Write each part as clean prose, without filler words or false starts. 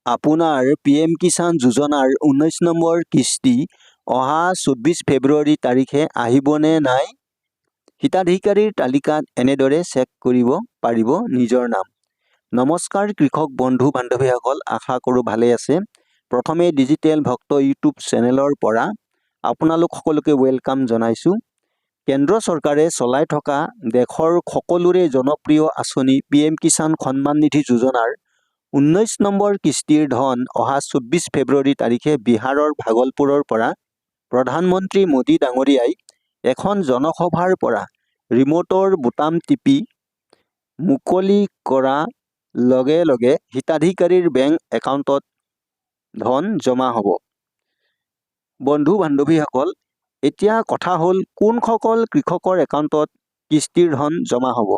আপোনাৰ PM কিষাণ যোজনাৰ 19 number কিস্তি অহা 24 ফেব্ৰুৱাৰী তাৰিখে আহিবনে নাই? হিতাধিকাৰীৰ তালিকাত এনেদৰে চেক কৰিব পাৰিব নিজৰ নাম। নমস্কাৰ কৃষক বন্ধু বান্ধৱীসকল, আশা কৰোঁ ভালে আছে। প্ৰথমে ডিজিটেল ভক্ত ইউটিউব চেনেলৰ পৰা আপোনালোক সকলোকে ৱেলকাম জনাইছোঁ। কেন্দ্ৰ চৰকাৰে চলাই থকা দেশৰ সকলোৰে জনপ্ৰিয় আঁচনি PM কিষাণ সন্মান নিধি যোজনাৰ 19 নম্বৰ কিস্তিৰ ধন অহা 24 ফেব্ৰুৱাৰী তাৰিখে বিহাৰৰ ভাগলপুৰৰ পৰা প্ৰধানমন্ত্ৰী মোদী ডাঙৰীয়াই এখন জনসভাৰ পৰা ৰিম'টৰ বুটাম টিপি মুকলি কৰা লগে লগে হিতাধিকাৰীৰ বেংক একাউণ্টত ধন জমা হ'ব। বন্ধু বান্ধৱীসকল, এতিয়া কথা হ'ল কোনসকল কৃষকৰ একাউণ্টত কিস্তিৰ ধন জমা হ'ব।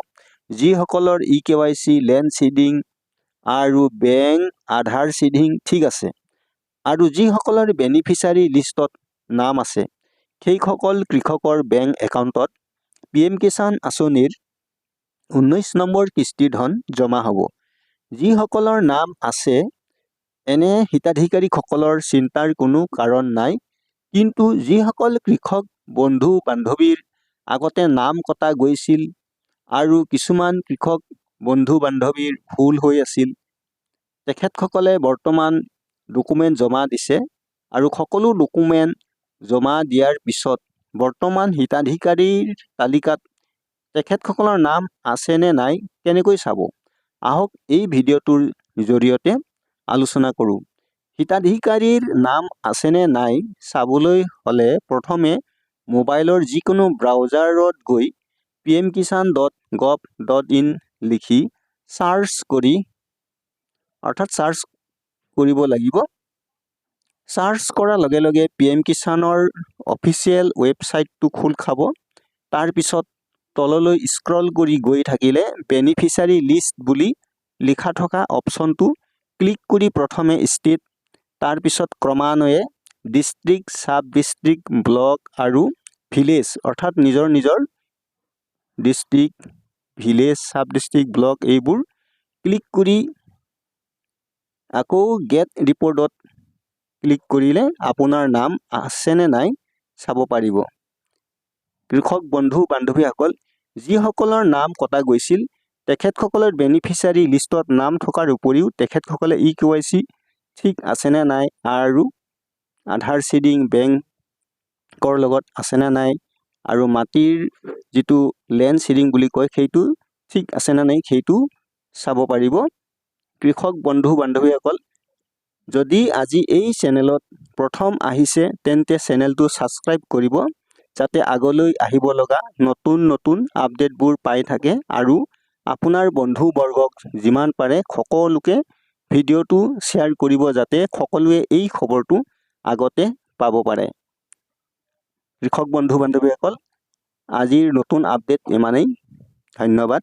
যিসকলৰ eKYC লেণ্ড চিডিং আৰু বেংক আধাৰ চিডিং ঠিক আছে আৰু যিসকলৰ বেনিফিচাৰী লিষ্টত নাম আছে, সেইসকল কৃষকৰ বেংক একাউণ্টত PM কিষাণ আঁচনিৰ 19 নম্বৰ কিস্তিৰ ধন জমা হ'ব। যিসকলৰ নাম আছে এনে হিতাধিকাৰীসকলৰ চিন্তাৰ কোনো কাৰণ নাই, কিন্তু যিসকল কৃষক বন্ধু বান্ধৱীৰ আগতে নাম কটা গৈছিল আৰু কিছুমান কৃষক বন্ধু বান্ধৱীৰ ভুল হৈ আছিল, তেখেতসকলে বৰ্তমান ডকুমেণ্ট জমা দিছে আৰু সকলো ডকুমেণ্ট জমা দিয়াৰ পিছত বৰ্তমান হিতাধিকাৰীৰ তালিকাত তেখেতসকলৰ নাম আছে নে নাই কেনেকৈ চাব, আহক এই ভিডিঅ'টোৰ জৰিয়তে আলোচনা কৰোঁ। হিতাধিকাৰীৰ নাম আছে নে নাই চাবলৈ হ'লে প্ৰথমে মোবাইলৰ যিকোনো ব্ৰাউজাৰত গৈ pmkishan.gov.in লিখি চাৰ্চ কৰিব লাগিব। চাৰ্চ কৰাৰ লগে লগে PM কিষাণৰ অফিচিয়েল ৱেবছাইটটো খোল খাব। তাৰপিছত তললৈ স্ক্ৰল কৰি গৈ থাকিলে বেনিফিচাৰী লিষ্ট বুলি লিখা থকা অপশ্যনটো ক্লিক কৰি প্ৰথমে ষ্টেট, তাৰপিছত ক্ৰমান্বয়ে ডিষ্ট্ৰিক্ট, ছাব ডিষ্ট্ৰিক্ট, ব্লক আৰু ভিলেজ অৰ্থাৎ নিজৰ district, village, sub district, block এইবোৰ ক্লিক কৰি আকৌ গেট ৰিপৰ্টত ক্লিক কৰিলে আপোনাৰ নাম আছেনে নাই চাব পাৰিব। কৃষক বন্ধু বান্ধৱীসকল, যিসকলৰ নাম কটা গৈছিল তেখেতসকলৰ বেনিফিচাৰী লিষ্টত নাম থকাৰ উপৰিও তেখেতসকলে eKYC ঠিক আছেনে নাই আৰু আধাৰ চিডিং বেংকৰ লগত আছেনে নাই আৰু মাটিৰ যিটো লেণ্ড চিডিং বুলি কয় সেইটো ঠিক আছেনে নাই সেইটো চাব পাৰিব। কৃষক বন্ধু বান্ধৱীসকল, যদি আজি এই চেনেলত প্ৰথম আহিছে তেন্তে চেনেলটো ছাবস্ক্ৰাইব কৰিব, যাতে আগলৈ আহিব লগা নতুন আপডেটবোৰ পাই থাকে আৰু আপোনাৰ বন্ধুবৰ্গক যিমান পাৰে সকলোকে ভিডিঅ'টো শ্বেয়াৰ কৰিব, যাতে সকলোৱে এই খবৰটো আগতে পাব পাৰে। কৃষক বন্ধু বান্ধৱীসকল, আজিৰ নতুন আপডেট ইমানেই। ধন্যবাদ।